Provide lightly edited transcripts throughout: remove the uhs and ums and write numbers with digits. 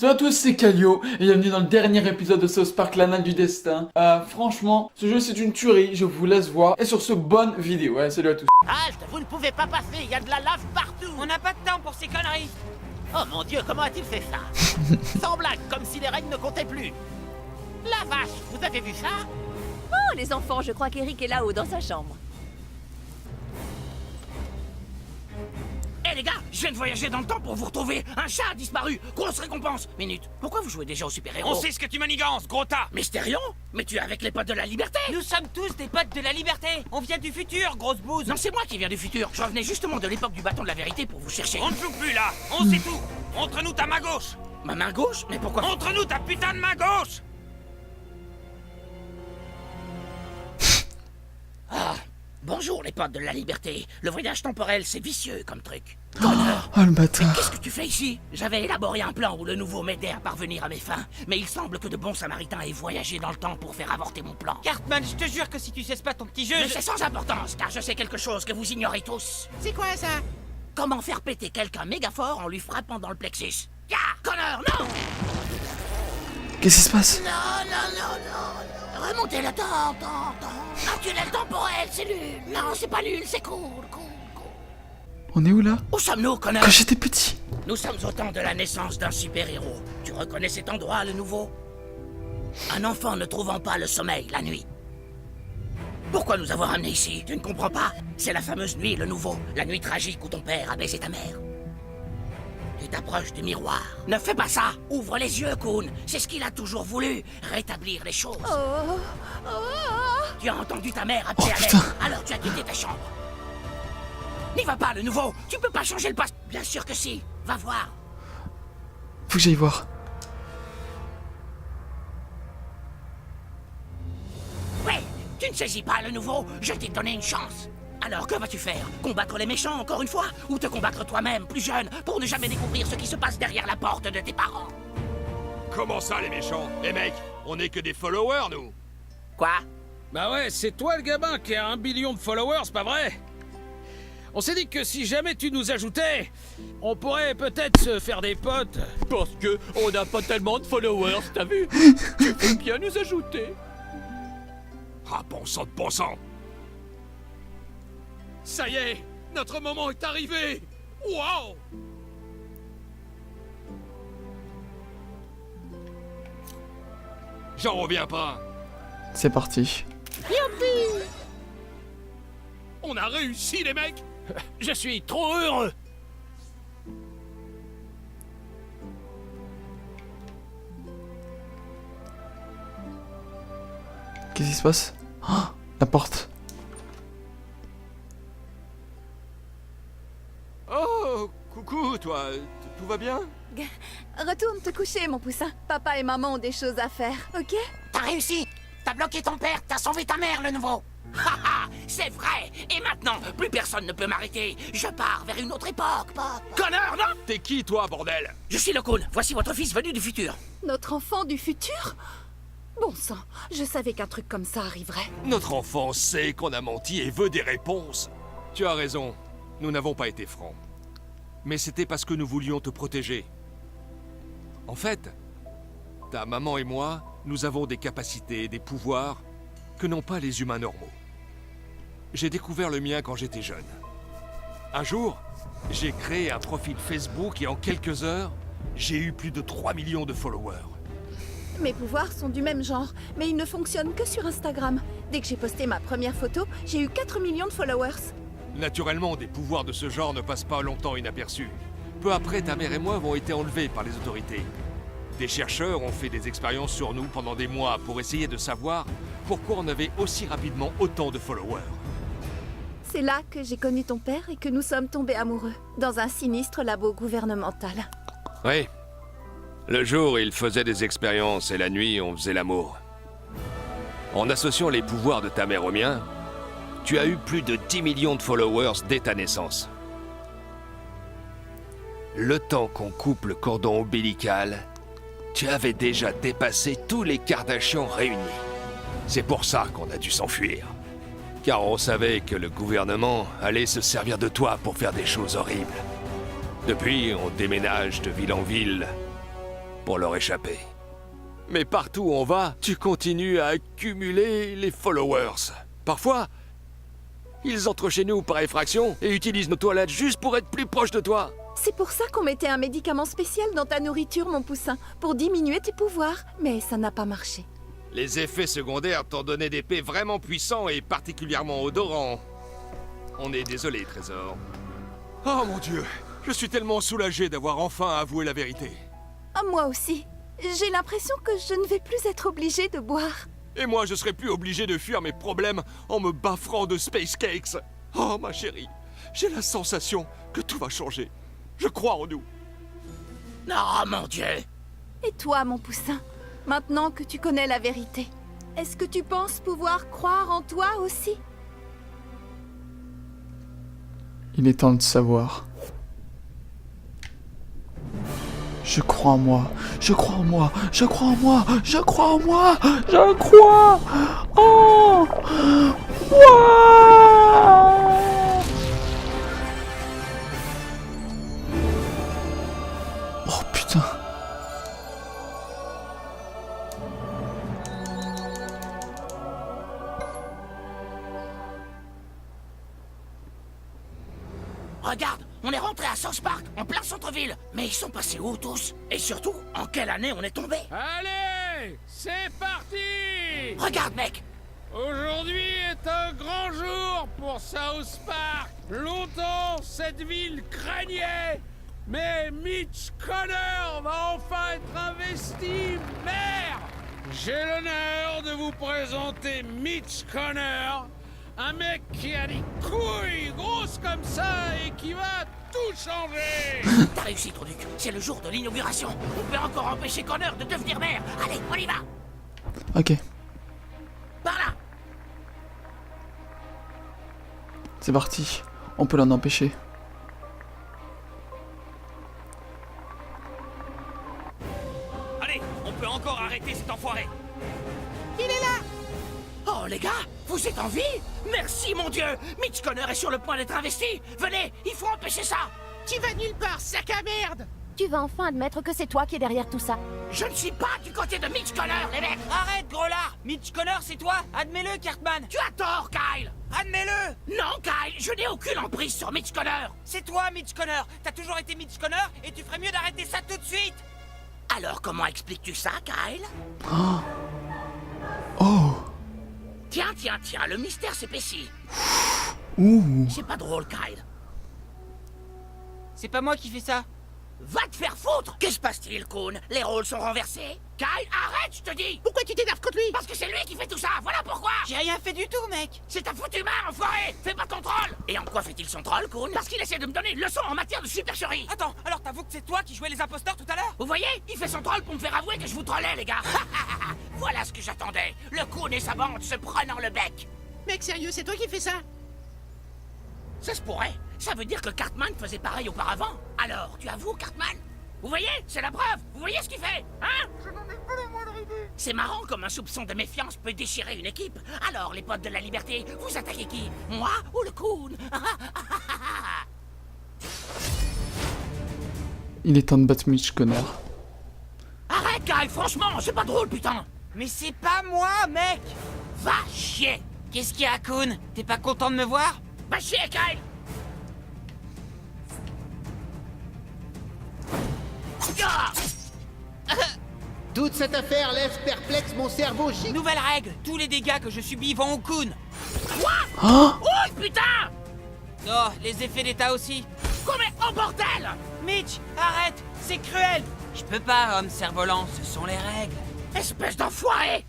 Salut à tous, c'est Calio et bienvenue dans le dernier épisode de South Park l'Anneau du Destin. Franchement, ce jeu c'est une tuerie, je vous laisse voir. Et sur ce, bonne vidéo, ouais, salut à tous. Halte, vous ne pouvez pas passer, il y a de la lave partout. On n'a pas de temps pour ces conneries. Oh mon Dieu, comment a-t-il fait ça? Sans blague, comme si les règles ne comptaient plus. La vache, vous avez vu ça? Oh, les enfants, je crois qu'Eric est là-haut dans sa chambre. Eh les gars, je viens de voyager dans le temps pour vous retrouver. Un chat a disparu. Grosse récompense. Minute, pourquoi vous jouez déjà au super-héros? On sait ce que tu manigances, gros tas. Mystérion? Mais tu es avec les potes de la liberté? Nous sommes tous des potes de la liberté. On vient du futur, grosse bouse. Non, c'est moi qui viens du futur. Je revenais justement de l'époque du bâton de la vérité pour vous chercher. On ne joue plus là, on sait tout. Montre-nous ta main gauche. Ma main gauche? Mais pourquoi? Montre-nous ta putain de main gauche. Ah, bonjour les potes de la liberté. Le voyage temporel, c'est vicieux comme truc. Oh le bâtard. Qu'est-ce que tu fais ici? J'avais élaboré un plan où le nouveau m'aidait à parvenir à mes fins. Mais il semble que de bons samaritains aient voyagé dans le temps pour faire avorter mon plan. Cartman, je te jure que si tu cesses pas ton petit jeu, Mais c'est sans importance, car je sais quelque chose que vous ignorez tous. C'est quoi ça? Comment faire péter quelqu'un méga fort en lui frappant dans le plexus? Ya, Connor, non! Qu'est-ce qui se passe? Non. Remontez le temps. Un tunnel temporel, c'est nul. Non, c'est pas nul, c'est cool. On est où là? Où sommes-nous, Connor? Quand j'étais petit. Nous sommes au temps de la naissance d'un super-héros. Tu reconnais cet endroit, le nouveau? Un enfant ne trouvant pas le sommeil la nuit. Pourquoi nous avoir amenés ici? Tu ne comprends pas? C'est la fameuse nuit, le nouveau. La nuit tragique où ton père a baisé ta mère. Tu t'approches du miroir. Ne fais pas ça! Ouvre les yeux, Kun. C'est ce qu'il a toujours voulu. Rétablir les choses. Tu as entendu ta mère appeler à l'aide. putain. Alors tu as quitté ta chambre. N'y va pas, le nouveau. Tu peux pas changer le passé. Bien sûr que si. Va voir. Faut que j'aille voir. Ouais, tu ne saisis pas le nouveau. Je t'ai donné une chance. Alors que vas-tu faire? Combattre les méchants encore une fois? Ou te combattre toi-même, plus jeune, pour ne jamais découvrir ce qui se passe derrière la porte de tes parents? Comment ça, les méchants? Les mecs, on est que des followers, nous. Quoi? Bah ouais, c'est toi le gamin qui a 1 billion de followers, pas vrai? On s'est dit que si jamais tu nous ajoutais, on pourrait peut-être se faire des potes. Parce que on n'a pas tellement de followers, t'as vu? Tu peux bien nous ajouter. Ah, bon sang. Ça y est, notre moment est arrivé. Wow! J'en reviens pas. C'est parti. On a réussi, les mecs. Je suis trop heureux. Qu'est-ce qui se passe? Oh, la porte. Oh, coucou, toi. Tout va bien? Retourne te coucher, mon poussin. Papa et maman ont des choses à faire, ok? T'as réussi! T'as bloqué ton père, t'as sauvé ta mère, le nouveau! Haha, c'est vrai! Et maintenant, plus personne ne peut m'arrêter! Je pars vers une autre époque, Connor, non! T'es qui, toi, bordel? Je suis le Kun, voici votre fils venu du futur! Notre enfant du futur? Bon sang, je savais qu'un truc comme ça arriverait. Notre enfant sait qu'on a menti et veut des réponses. Tu as raison, nous n'avons pas été francs. Mais c'était parce que nous voulions te protéger. En fait, ta maman et moi, nous avons des capacités, des pouvoirs que n'ont pas les humains normaux. J'ai découvert le mien quand j'étais jeune. Un jour, j'ai créé un profil Facebook et en quelques heures, j'ai eu plus de 3 millions de followers. Mes pouvoirs sont du même genre, mais ils ne fonctionnent que sur Instagram. Dès que j'ai posté ma première photo, j'ai eu 4 millions de followers. Naturellement, des pouvoirs de ce genre ne passent pas longtemps inaperçus. Peu après, ta mère et moi avons été enlevés par les autorités. Des chercheurs ont fait des expériences sur nous pendant des mois pour essayer de savoir pourquoi on avait aussi rapidement autant de followers. C'est là que j'ai connu ton père et que nous sommes tombés amoureux, dans un sinistre labo gouvernemental. Oui. Le jour, il faisait des expériences et la nuit, on faisait l'amour. En associant les pouvoirs de ta mère aux miens, tu as eu plus de 10 millions de followers dès ta naissance. Le temps qu'on coupe le cordon ombilical, tu avais déjà dépassé tous les Kardashians réunis. C'est pour ça qu'on a dû s'enfuir. Car on savait que le gouvernement allait se servir de toi pour faire des choses horribles. Depuis, on déménage de ville en ville. pour leur échapper. Mais partout où on va, tu continues à accumuler les followers. Parfois, ils entrent chez nous par effraction et utilisent nos toilettes juste pour être plus proches de toi. C'est pour ça qu'on mettait un médicament spécial dans ta nourriture, mon poussin, pour diminuer tes pouvoirs. Mais ça n'a pas marché. Les effets secondaires t'ont donné des paix vraiment puissants et particulièrement odorants. On est désolé, Trésor. Oh mon Dieu, je suis tellement soulagé d'avoir enfin avoué la vérité. Ah, moi aussi. J'ai l'impression que je ne vais plus être obligée de boire. Et moi, je serai plus obligé de fuir mes problèmes en me baffrant de Space Cakes. Oh, ma chérie, j'ai la sensation que tout va changer. Je crois en nous. Non, mon Dieu. Et toi, mon poussin, maintenant que tu connais la vérité, est-ce que tu penses pouvoir croire en toi aussi? Il est temps de savoir. Je crois en moi, je crois en moi, je crois en moi, je crois en moi, je crois en moi. Oh putain. Regarde, on est rentré à South Park, en plein centre-ville. Mais ils sont passés où tous? Et surtout, en quelle année on est tombé? Allez, c'est parti! Regarde, mec. Aujourd'hui est un grand jour pour South Park. Longtemps, cette ville craignait. Mais Mitch Connor va enfin être investi maire. J'ai l'honneur de vous présenter Mitch Connor. Un mec qui a des couilles grosses comme ça et qui va tout changer. T'as réussi, Truduc. C'est le jour de l'inauguration. On peut encore empêcher Connor de devenir maire. Allez, on y va. Ok, Par là. c'est parti. On peut l'en empêcher. Allez, on peut encore arrêter cet enfoiré. Oh, les gars, vous êtes en vie? Merci, mon Dieu. Mitch Connor est sur le point d'être investi. Venez, il faut empêcher ça. Tu vas nulle part, sac à merde! Tu vas enfin admettre que c'est toi qui es derrière tout ça. Je ne suis pas du côté de Mitch Connor, les mecs. Arrête, gros lard. Mitch Connor, c'est toi. Admets-le, Cartman. Tu as tort, Kyle. Admets-le. Non, Kyle, je n'ai aucune emprise sur Mitch Connor. C'est toi, Mitch Connor. T'as toujours été Mitch Connor et tu ferais mieux d'arrêter ça tout de suite. Alors, comment expliques-tu ça, Kyle? Oh. Tiens, le mystère s'épaissit. Ouh. C'est pas drôle, Kyle. C'est pas moi qui fais ça. Va te faire foutre! Qu'est-ce qui se passe-t-il, Coon? Les rôles sont renversés? Kyle, arrête, je te dis! Pourquoi tu t'énerves contre lui? Parce que c'est lui qui fait tout ça, voilà pourquoi! J'ai rien fait du tout, mec. C'est ta foutue main, enfoiré! Fais pas ton troll! Et en quoi fait-il son troll, Coon? Parce qu'il essaie de me donner une leçon en matière de supercherie! Attends, alors t'avoues que c'est toi qui jouais les imposteurs tout à l'heure? Vous voyez? Il fait son troll pour me faire avouer que je vous trollais, les gars! Voilà ce que j'attendais! Le Coon et sa bande se prenant le bec! Mec, sérieux, c'est toi qui fais ça? Ça se pourrait! Ça veut dire que Cartman faisait pareil auparavant! Alors, tu avoues, Cartman? Vous voyez? C'est la preuve! Vous voyez ce qu'il fait? Hein? Je n'en ai pas la moindre idée! C'est marrant comme un soupçon de méfiance peut déchirer une équipe! Alors, les potes de la liberté, vous attaquez qui? Moi ou le Coon? Il est temps de battre Mitch Connor. Arrête, Kyle, franchement, c'est pas drôle, putain! Mais c'est pas moi, mec. Va chier! Qu'est-ce qu'il y a, Coon? T'es pas content de me voir? Va chier, Kyle! Ah! Toute cette affaire laisse perplexe mon cerveau Nouvelle règle. Tous les dégâts que je subis vont au Coon. Quoi? Oh. Oh, putain! Oh, les effets d'état aussi. Combien? Oh, bordel! Mitch, arrête. C'est cruel. Je peux pas, homme cerf-volant. Ce sont les règles. Espèce d'enfoiré!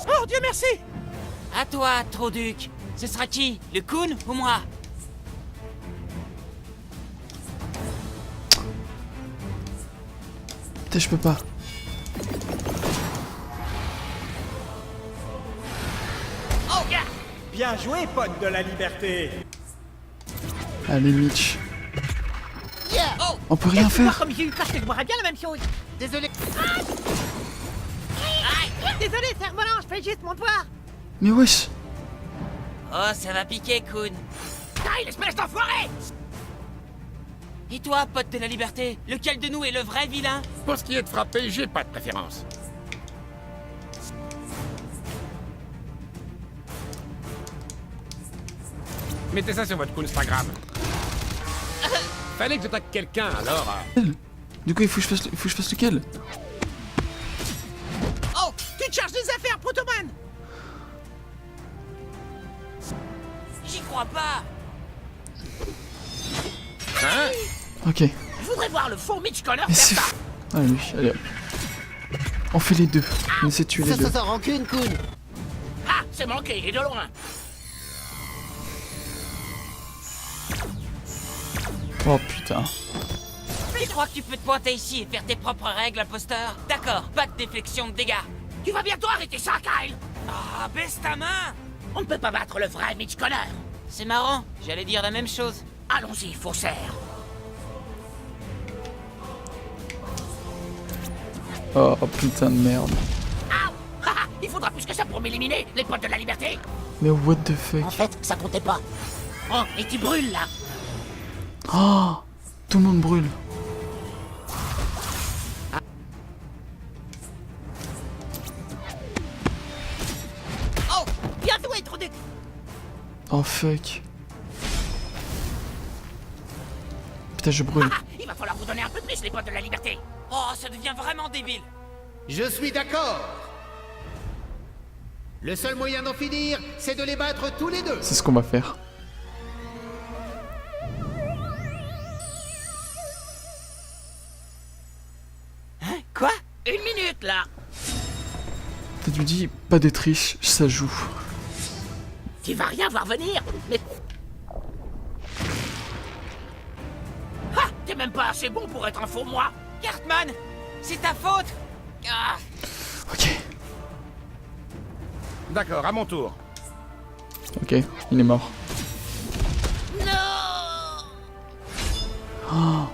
Oh, Dieu merci. À toi, Troduc. Ce sera qui? Le Coon ou moi? Putain, je peux pas. Oh, gars! Bien joué, pote de la liberté. Allez, Mitch. Oh! On peut rien faire. Comme j'ai eu peur que je boirais bien la même chose. Désolé. Désolé, cerf-volant, je fais juste mon devoir. Mais wesh. Oh, ça va piquer, Coon. Kyle, espèce d'enfoiré! Et toi, pote de la liberté, lequel de nous est le vrai vilain? Pour ce qui est de frapper, j'ai pas de préférence. Mettez ça sur votre compte Instagram. Fallait que j'attaque quelqu'un, alors... Du coup, il faut que je fasse lequel? Oh, tu te charges des affaires, Protoman! J'y crois pas. Hein? Ok. Je voudrais voir le faux Mitch Connor Mais faire c'est... ça! Ah lui, allez hop. On fait les deux. On essaie de tuer les deux. Ça rancune, Kun. Ah, c'est manqué, et de loin! Oh putain. Tu crois que tu peux te pointer ici et faire tes propres règles, imposteur? D'accord, pas de déflexion de dégâts. Tu vas bientôt arrêter ça, Kyle! Ah, baisse ta main! On ne peut pas battre le vrai Mitch Connor! C'est marrant, j'allais dire la même chose. Allons-y, faussaire! Oh putain de merde. Ah, ah, il faudra plus que ça pour m'éliminer, les potes de la liberté! Mais what the fuck? En fait, ça comptait pas. Oh, et tu brûles, là! Oh, tout le monde brûle. Oh, bien joué, Truduc! Oh fuck. Putain, je brûle. Ah, il va falloir vous donner un peu plus, les potes de la liberté! Oh, ça devient vraiment débile. Je suis d'accord. Le seul moyen d'en finir, c'est de les battre tous les deux. C'est ce qu'on va faire. Hein? Quoi? Une minute, là! T'as dû dire, pas de triche, ça joue. Tu vas rien voir venir, mais... Ah, t'es même pas assez bon pour être un faux moi! Cartman, c'est ta faute. Ah. Ok. D'accord, à mon tour. Ok, il est mort. Non! Oh,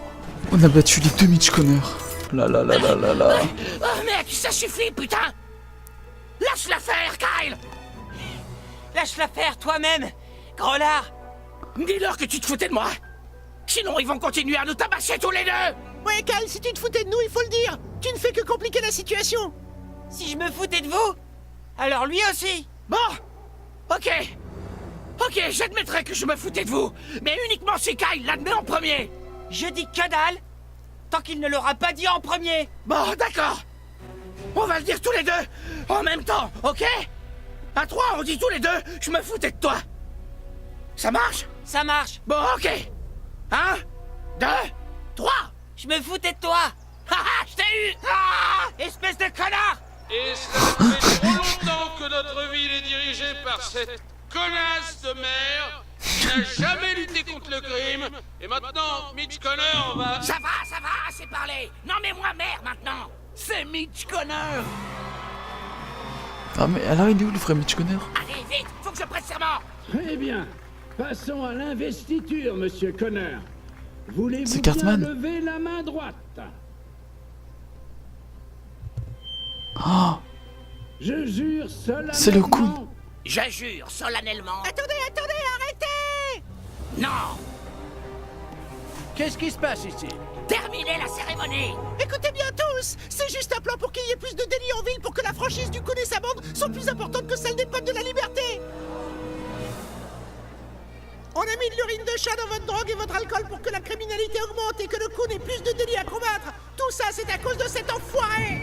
on a battu les deux Mitch Connor. Là là là là là là. Oh mec, ça suffit, putain! Lâche l'affaire, Kyle! Lâche l'affaire toi-même, Grolard. Dis-leur que tu te foutais de moi! Sinon, ils vont continuer à nous tabasser tous les deux! Ouais, Kyle, si tu te foutais de nous, il faut le dire! Tu ne fais que compliquer la situation! Si je me foutais de vous, alors lui aussi. Bon! Ok! Ok, j'admettrai que je me foutais de vous! Mais uniquement si Kyle l'admet en premier! Je dis que dalle, tant qu'il ne l'aura pas dit en premier. Bon, d'accord! On va le dire tous les deux! En même temps, ok? À 3, on dit tous les deux, je me foutais de toi! Ça marche? Ça marche. Bon, ok! 1, 2, 3! Je me foutais de toi. Haha, je t'ai eu! Ah! Espèce de connard. Et cela fait trop longtemps que notre ville est dirigée par cette connasse de maire qui n'a jamais lutté contre le crime. Et maintenant, Mitch Connor va... Ça va, assez parlé! Nommez-moi maire maintenant! C'est Mitch Connor! Ah mais alors il est où le vrai Mitch Connor? Allez, vite! Faut que je prête serment! Très bien. Passons à l'investiture, monsieur Connor. Voulez-vous C'est bien Cartman. lever la main droite? Oh, Je jure solennellement... c'est le coup. Je jure solennellement... Attendez, arrêtez! Non! Qu'est-ce qui se passe ici? Terminez la cérémonie! Écoutez bien tous! C'est juste un plan pour qu'il y ait plus de délits en ville pour que la franchise du Kun et sa bande soit plus importante que celle des peuples de la liberté! On a mis de l'urine de chat dans votre drogue et votre alcool pour que la criminalité augmente et que le Kun ait plus de délits à combattre! Tout ça, c'est à cause de cet enfoiré!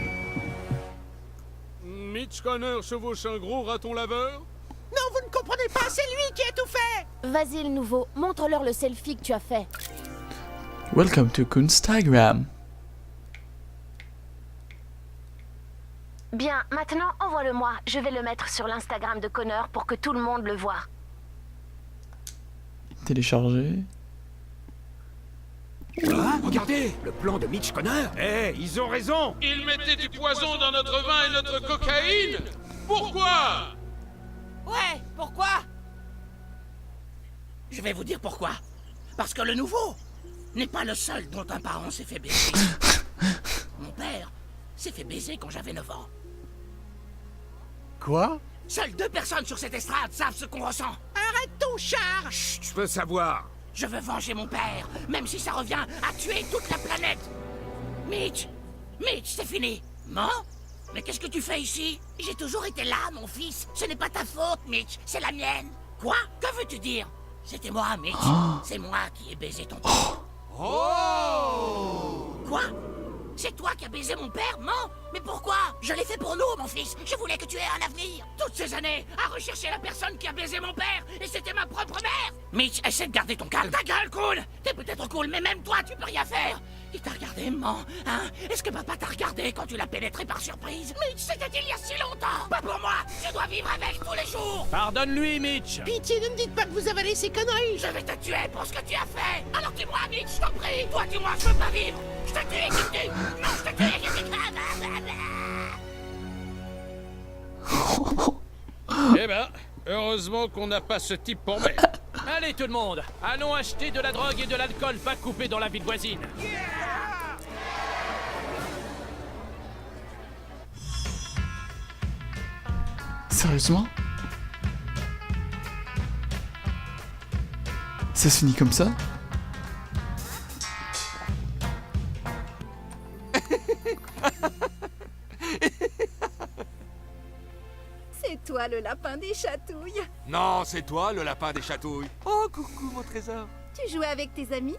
Mitch Connor chevauche un gros raton laveur? Non, vous ne comprenez pas, c'est lui qui a tout fait! Vas-y, le nouveau, montre-leur le selfie que tu as fait. Welcome to Kunstagram. Bien, maintenant, envoie-le-moi. Je vais le mettre sur l'Instagram de Connor pour que tout le monde le voie. Télécharger. Ah, regardez, le plan de Mitch Connor. Eh, ils ont raison. Ils mettaient du poison dans notre vin et notre cocaïne? Pourquoi? Ouais, pourquoi? Je vais vous dire pourquoi. Parce que le nouveau n'est pas le seul dont un parent s'est fait baiser. Mon père s'est fait baiser quand j'avais 9 ans. Quoi? Seules 2 personnes sur cette estrade savent ce qu'on ressent. Arrête tout, Char! Chut, je veux savoir. Je veux venger mon père, même si ça revient à tuer toute la planète. Mitch, c'est fini. Non? Mais qu'est-ce que tu fais ici? J'ai toujours été là, mon fils. Ce n'est pas ta faute, Mitch, c'est la mienne. Quoi? Que veux-tu dire? C'était moi, Mitch. C'est moi qui ai baisé ton père. Oh! Quoi? C'est toi qui as baisé mon père? Non? Mais pourquoi? Je l'ai fait pour nous, mon fils. Je voulais que tu aies un avenir. Toutes ces années à rechercher la personne qui a baisé mon père, et c'était ma propre mère. Mitch, essaie de garder ton calme. Ta gueule, cool. T'es peut-être cool, mais même toi, tu peux rien faire. Il t'a regardé, maman, hein? Est-ce que papa t'a regardé quand tu l'as pénétré par surprise? Mitch, c'était il y a si longtemps. Pas pour moi. Je dois vivre avec tous les jours. Pardonne-lui, Mitch. Pitié, ne me dites pas que vous avalez ces conneries! Je vais te tuer pour ce que tu as fait. Alors dis-moi, Mitch, je t'en prie. Toi, dis-moi, je veux pas vivre. Je te tue, je te tue. Non, je te tue, je te tue. Eh ben, heureusement qu'on n'a pas ce type pour maître. Allez tout le monde, allons acheter de la drogue et de l'alcool pas coupés dans la ville voisine. Sérieusement? Ça se finit comme ça? C'est toi le lapin des chatouilles. Non, c'est toi, le lapin des chatouilles. Oh, coucou, mon trésor. Tu jouais avec tes amis?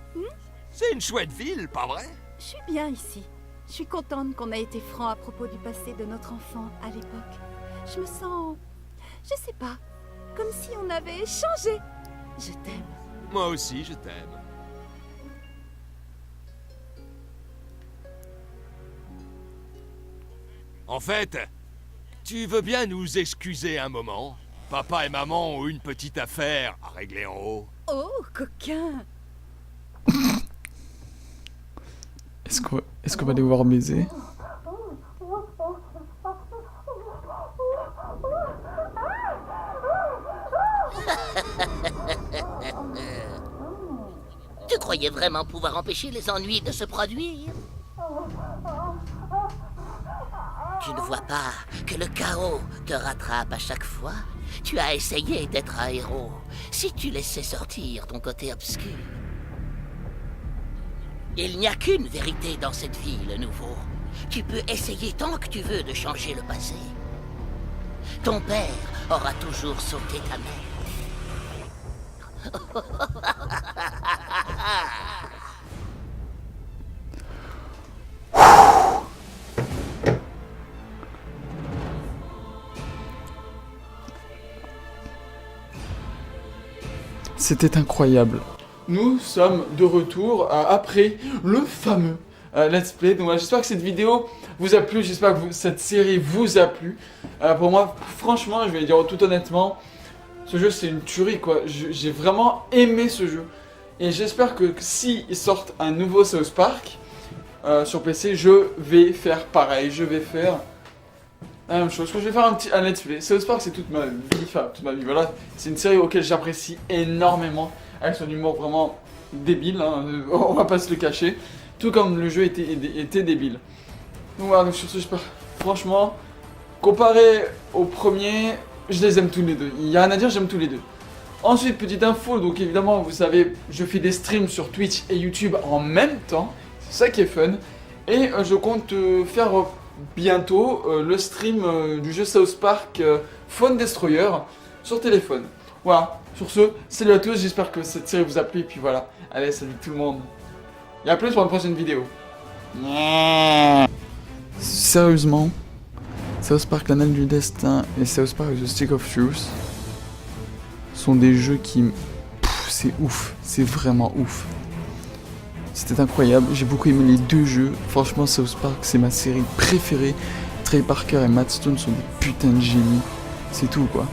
C'est une chouette ville, pas vrai? Je suis bien ici. Je suis contente qu'on ait été franc à propos du passé de notre enfant à l'époque. Je me sens... je sais pas. Comme si on avait changé. Je t'aime. Moi aussi, je t'aime. En fait, tu veux bien nous excuser un moment? Papa et maman ont une petite affaire à régler en haut. Oh, coquin. Est-ce qu'on va devoir baiser? Tu croyais vraiment pouvoir empêcher les ennuis de se produire? Tu ne vois pas que le chaos te rattrape à chaque fois? Tu as essayé d'être un héros. Si tu laissais sortir ton côté obscur. Il n'y a qu'une vérité dans cette vie, le nouveau. Tu peux essayer tant que tu veux de changer le passé. Ton père aura toujours sauté ta mère. C'était incroyable. Nous sommes de retour après le fameux Let's Play. Donc j'espère que cette vidéo vous a plu, j'espère que cette série vous a plu. Pour moi, franchement, je vais dire tout honnêtement, ce jeu c'est une tuerie quoi. J'ai vraiment aimé ce jeu. Et j'espère que s'ils sortent un nouveau South Park sur PC, je vais faire pareil. Je vais faire la même chose. Je vais faire un Let's Play. South Park c'est toute ma vie, enfin toute ma vie. Voilà, c'est une série auquel j'apprécie énormément. Avec son humour vraiment débile, hein, on va pas se le cacher. Tout comme le jeu était débile. Donc voilà, donc sur ce, j'espère. Franchement, comparé au premier, je les aime tous les deux. Il n'y a rien à dire, j'aime tous les deux. Ensuite, petite info, donc évidemment, vous savez, je fais des streams sur Twitch et YouTube en même temps. C'est ça qui est fun. Et je compte faire bientôt le stream du jeu South Park Phone Destroyer sur téléphone. Voilà, sur ce, salut à tous, j'espère que cette série vous a plu, et puis voilà. Allez, salut tout le monde. Et à plus pour une prochaine vidéo. Sérieusement, South Park l'Anneau du Destin et South Park The Stick of Truth sont des jeux qui... c'est ouf, c'est vraiment ouf. C'était incroyable, j'ai beaucoup aimé les deux jeux. Franchement, South Park, c'est ma série préférée. Trey Parker et Matt Stone sont des putains de génies. C'est tout, quoi.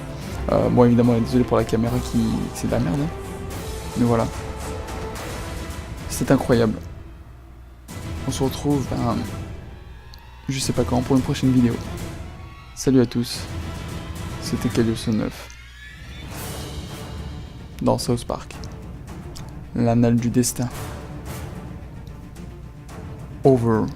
Bon, évidemment, désolé pour la caméra qui... c'est de la merde, hein. Mais voilà. C'est incroyable. On se retrouve, je sais pas quand, pour une prochaine vidéo. Salut à tous. C'était Kalioso9. Dans South Park. L'Anneau du Destin. Over.